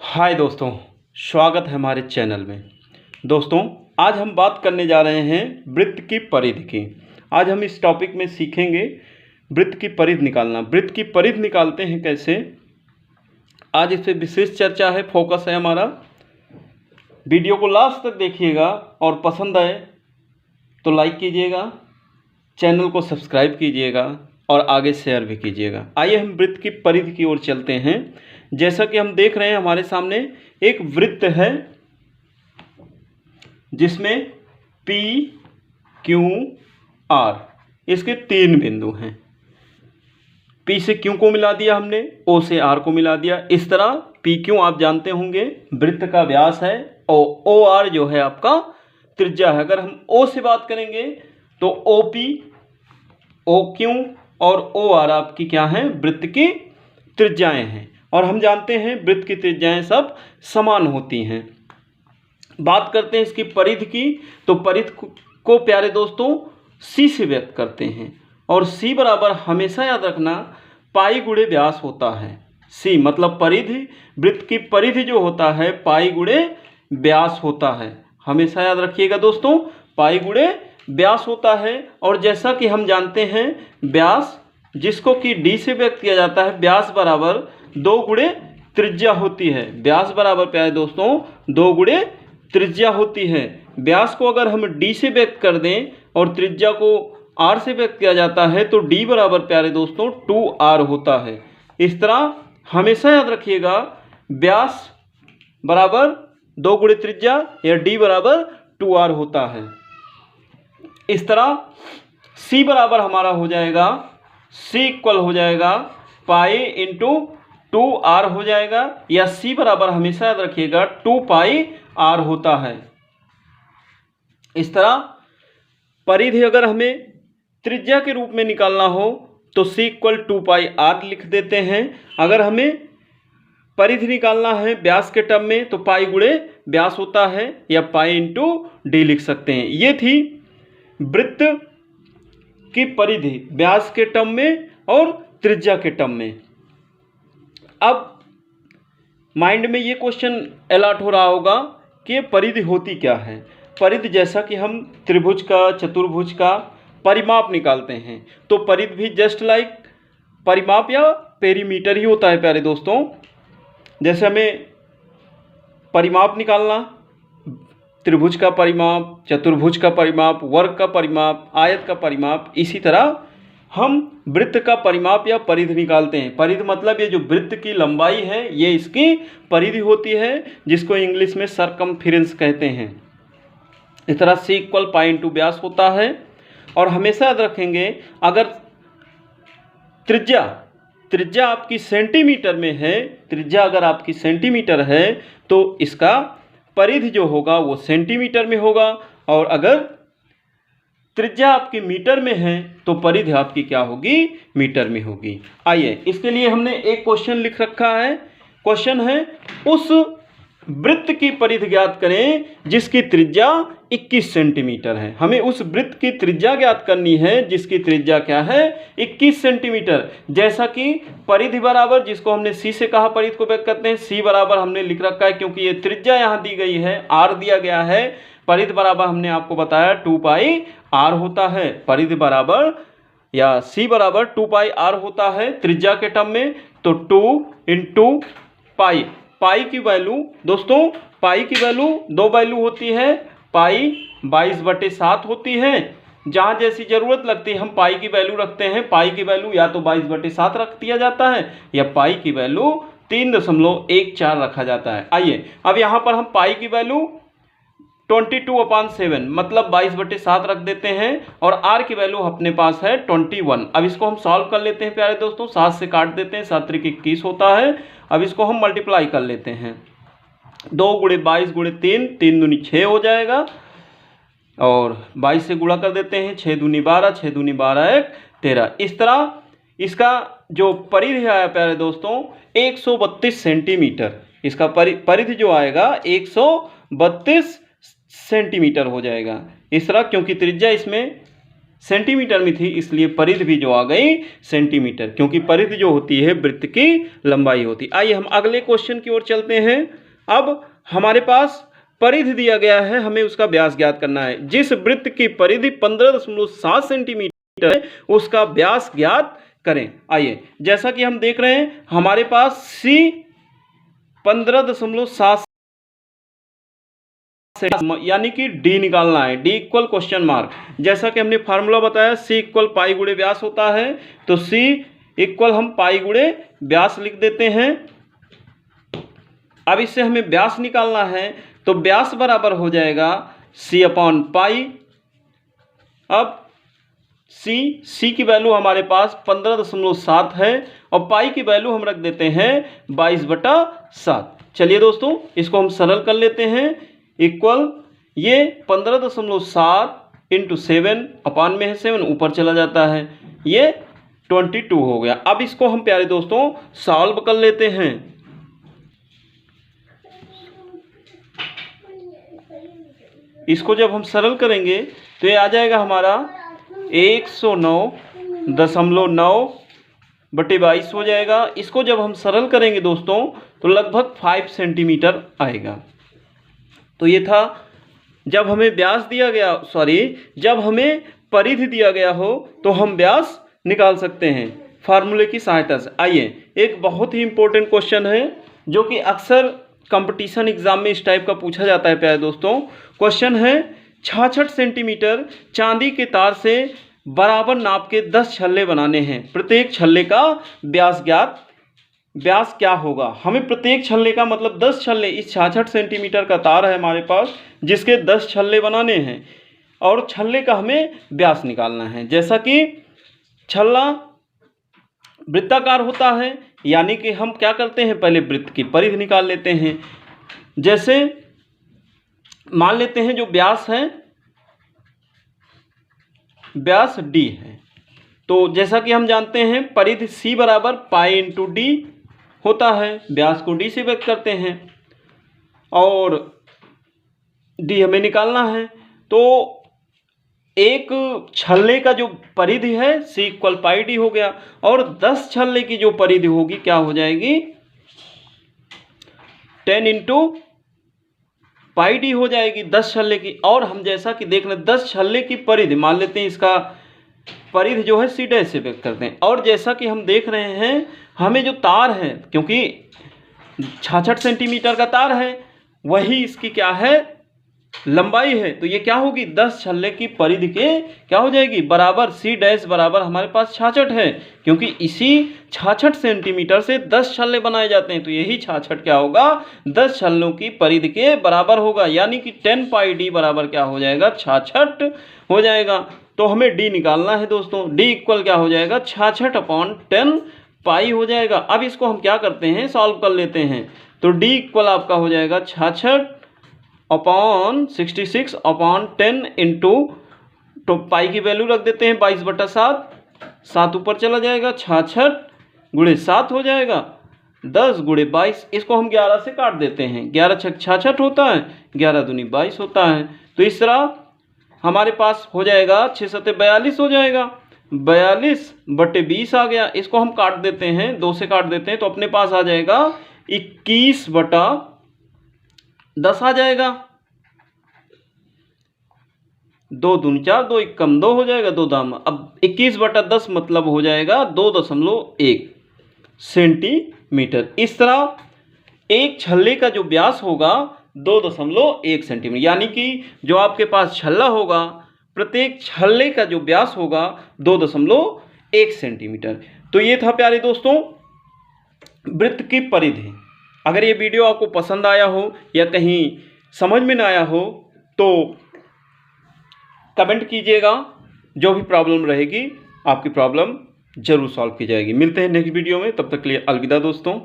हाय दोस्तों, स्वागत है हमारे चैनल में। दोस्तों, आज हम बात करने जा रहे हैं वृत्त की परिधि की। आज हम इस टॉपिक में सीखेंगे वृत्त की परिधि निकालना। वृत्त की परिधि निकालते हैं कैसे, आज इस पर विशेष चर्चा है, फोकस है हमारा। वीडियो को लास्ट तक देखिएगा और पसंद आए तो लाइक कीजिएगा, चैनल को सब्सक्राइब कीजिएगा और आगे शेयर भी कीजिएगा। आइए हम वृत्त की परिधि की ओर चलते हैं। जैसा कि हम देख रहे हैं, हमारे सामने एक वृत्त है जिसमें P, Q, R इसके 3 बिंदु हैं। P से Q को मिला दिया हमने, O से R को मिला दिया। इस तरह PQ आप जानते होंगे वृत्त का व्यास है और OR जो है आपका त्रिज्या है। अगर हम O से बात करेंगे तो OP, OQ और OR आपकी क्या हैं, वृत्त की त्रिज्याएं हैं। और हम जानते हैं वृत्त की त्रिज्याएं सब समान होती हैं। बात करते हैं इसकी परिधि की, तो परिधि को प्यारे दोस्तों C से व्यक्त करते हैं। और C बराबर हमेशा याद रखना पाई गुणे व्यास होता है। C मतलब परिधि, वृत्त की परिधि जो होता है पाई गुणे व्यास होता है। हमेशा याद रखिएगा दोस्तों, पाई गुणे व्यास होता है। और जैसा कि हम जानते हैं व्यास जिसको कि D से व्यक्त किया जाता है, व्यास बराबर 2 गुणे त्रिज्या होती है। व्यास बराबर प्यारे दोस्तों 2 गुणे त्रिज्या होती है। व्यास को अगर हम D से व्यक्त कर दें और त्रिज्या को R से व्यक्त किया जाता है तो D बराबर प्यारे दोस्तों 2R होता है। इस तरह हमेशा याद रखिएगा व्यास बराबर 2 गुणे त्रिज्या या D बराबर 2R होता है। इस तरह C बराबर हमारा हो जाएगा, C इक्वल हो जाएगा पाई इंटू 2R हो जाएगा, या C बराबर हमेशा याद रखिएगा 2 पाई R होता है। इस तरह परिधि अगर हमें त्रिज्या के रूप में निकालना हो तो C इक्वल 2 पाई R लिख देते हैं। अगर हमें परिधि निकालना है व्यास के टर्म में तो पाई गुणे व्यास होता है, या पाई इंटू D लिख सकते हैं। ये थी वृत्त की परिधि व्यास के टर्म में और त्रिज्या के टर्म में। अब माइंड में ये क्वेश्चन अलर्ट हो रहा होगा कि ये परिधि होती क्या है। परिधि जैसा कि हम त्रिभुज का, चतुर्भुज का परिमाप निकालते हैं तो परिधि भी जस्ट लाइक परिमाप या पेरीमीटर ही होता है प्यारे दोस्तों। जैसे हमें परिमाप निकालना, त्रिभुज का परिमाप, चतुर्भुज का परिमाप, वर्ग का परिमाप, आयत का परिमाप, इसी तरह हम वृत्त का परिमाप या परिधि निकालते हैं। परिधि मतलब ये जो वृत्त की लंबाई है ये इसकी परिधि होती है, जिसको इंग्लिश में सरकमफेरेंस कहते हैं। इस तरह C इक्वल पाई इंटू व्यास होता है। और हमेशा याद रखेंगे अगर त्रिज्या आपकी सेंटीमीटर में है, त्रिज्या अगर आपकी सेंटीमीटर है तो इसका परिधि जो होगा वो सेंटीमीटर में होगा, और अगर त्रिज्या आपकी मीटर में है तो परिधि आपकी क्या होगी, मीटर में होगी। आइए इसके लिए हमने एक क्वेश्चन लिख रखा है। क्वेश्चन है उस वृत्त की परिधि ज्ञात करें जिसकी त्रिज्या 21 सेंटीमीटर है। हमें उस वृत्त की त्रिज्या ज्ञात करनी है जिसकी त्रिज्या क्या है, 21 सेंटीमीटर। जैसा कि परिधि बराबर, जिसको हमने C से कहा परिधि को व्यक्त करते हैं, C बराबर हमने लिख रखा है क्योंकि ये त्रिज्या यहाँ दी गई है, R दिया गया है। परिधि बराबर हमने आपको बताया 2 पाई R होता है। परिधि बराबर या C बराबर 2 पाई R होता है त्रिज्या के टर्म में। तो 2 इंटू पाई, पाई की वैल्यू दोस्तों, पाई की वैल्यू 2 वैल्यू होती है। पाई 22/7 होती है। जहाँ जैसी ज़रूरत लगती है हम पाई की वैल्यू रखते हैं। पाई की वैल्यू या तो 22/7 रख दिया जाता है या पाई की वैल्यू 3.14 रखा जाता है। आइए अब यहाँ पर हम पाई की वैल्यू 22/7 मतलब 22/7 रख देते हैं और R की वैल्यू अपने पास है 21। अब इसको हम सॉल्व कर लेते हैं प्यारे दोस्तों। 7 से काट देते हैं, 7 त्रिक 21 होता है। अब इसको हम मल्टीप्लाई कर लेते हैं। 2 गुणे 22 गुणे 3, 3 दूनी 6 हो जाएगा, और 22 से गुणा कर देते हैं। 6 दूनी 12, 6 दूनी 12, 1 13। इस तरह इसका जो परिधि आया प्यारे दोस्तों 132 सेंटीमीटर। इसका परिधि जो आएगा 132 सेंटीमीटर हो जाएगा। इस तरह क्योंकि त्रिज्या इसमें सेंटीमीटर में थी, इसलिए परिधि भी जो आ गई सेंटीमीटर, क्योंकि परिधि जो होती है वृत्त की लंबाई होती। आइए हम अगले क्वेश्चन की ओर चलते हैं। अब हमारे पास परिधि दिया गया है, हमें उसका व्यास ज्ञात करना है। जिस वृत्त की परिधि 15.7 सेंटीमीटर है उसका व्यास ज्ञात करें। आइए, जैसा कि हम देख रहे हैं हमारे पास सी 15.7 यानी कि डी निकालना है। डी इक्वल क्वेश्चन मार्क, जैसा कि हमने फार्मूला बताया सी इक्वल पाई गुणे व्यास होता है, तो सी इक्वल हम पाई गुणे व्यास लिख देते हैं। अब इससे हमें व्यास निकालना है, तो व्यास बराबर हो जाएगा सी अपॉन पाई। अब सी की वैल्यू हमारे पास 15.7 है और पाई की वैल्यू हम रख देते हैं 22/7। चलिए दोस्तों, इसको हम सरल कर लेते हैं। इक्वल ये 15.7 इंटू 7 अपान में है 7, ऊपर चला जाता है, ये 22 हो गया। अब इसको हम प्यारे दोस्तों सॉल्व कर लेते हैं। इसको जब हम सरल करेंगे तो ये आ जाएगा हमारा 109.9/22 हो जाएगा। इसको जब हम सरल करेंगे दोस्तों तो लगभग 5 सेंटीमीटर आएगा। तो ये था, जब हमें व्यास दिया गया, जब हमें परिधि दिया गया हो तो हम व्यास निकाल सकते हैं फार्मूले की सहायता से। आइए, एक बहुत ही इंपॉर्टेंट क्वेश्चन है जो कि अक्सर कंपटीशन एग्जाम में इस टाइप का पूछा जाता है प्यारे दोस्तों। क्वेश्चन है 66 सेंटीमीटर चांदी के तार से बराबर नाप के 10 छल्ले बनाने हैं, प्रत्येक छल्ले का व्यास क्या होगा। हमें प्रत्येक छल्ले का मतलब 10 छल्ले, इस 66 सेंटीमीटर का तार है हमारे पास जिसके 10 छल्ले बनाने हैं और छल्ले का हमें व्यास निकालना है। जैसा कि छल्ला वृत्ताकार होता है, यानी कि हम क्या करते हैं, पहले वृत्त की परिधि निकाल लेते हैं। जैसे मान लेते हैं जो व्यास है, व्यास डी है, तो जैसा कि हम जानते हैं परिधि सी बराबर पाई इंटू डी होता है, व्यास को डी से व्यक्त करते हैं और डी हमें निकालना है। तो एक छल्ले का जो परिधि है सी इक्वल पाई डी हो गया और 10 छल्ले की जो परिधि होगी क्या हो जाएगी, 10 इंटू पाई डी हो जाएगी 10 छल्ले की। और हम जैसा कि देख रहे 10 छल्ले की परिधि मान लेते हैं, इसका परिधि जो है सी डैश से व्यक्त करते हैं। और जैसा कि हम देख रहे हैं हमें जो तार है, क्योंकि 66 सेंटीमीटर का तार है, वही इसकी क्या है, लंबाई है, तो ये क्या होगी 10 छल्ले की परिधि के क्या हो जाएगी बराबर सी डैश बराबर हमारे पास 66 है, क्योंकि इसी 66 सेंटीमीटर से 10 छल्ले बनाए जाते हैं, तो यही 66 क्या होगा 10 छल्लों की परिधि के बराबर होगा, यानी कि 10 पाई डी बराबर क्या हो जाएगा 66 हो जाएगा। तो हमें डी निकालना है दोस्तों, डी इक्वल क्या हो जाएगा 66/10 पाई हो जाएगा। अब इसको हम क्या करते हैं, सॉल्व कर लेते हैं। तो डी इक्वल आपका हो जाएगा 66/66/10 इंटू, तो पाई की वैल्यू रख देते हैं 22/7, 7 ऊपर चला जाएगा, 66 गुणे 7 हो जाएगा, 10 गुणे 22, इसको हम 11 से काट देते हैं, 11 छक 66 होता है, 11 दूनी 22 होता है। तो इस तरह हमारे पास हो जाएगा 6 7 42 हो जाएगा, 42/20 आ गया। इसको हम काट देते हैं, 2 से काट देते हैं, तो अपने पास आ जाएगा 21/10 आ जाएगा, 2 दूनी 4, 2 एकम 2 हो जाएगा, 2 दाम। अब 21/10 मतलब हो जाएगा 2.1 सेंटीमीटर। इस तरह एक छल्ले का जो व्यास होगा 2.1 सेंटीमीटर, यानी कि जो आपके पास छल्ला होगा प्रत्येक छल्ले का जो व्यास होगा 2.1 सेंटीमीटर। तो ये था प्यारे दोस्तों वृत्त की परिधि। अगर ये वीडियो आपको पसंद आया हो या कहीं समझ में ना आया हो तो कमेंट कीजिएगा, जो भी प्रॉब्लम रहेगी आपकी प्रॉब्लम जरूर सॉल्व की जाएगी। मिलते हैं नेक्स्ट वीडियो में, तब तक के लिए अलविदा दोस्तों।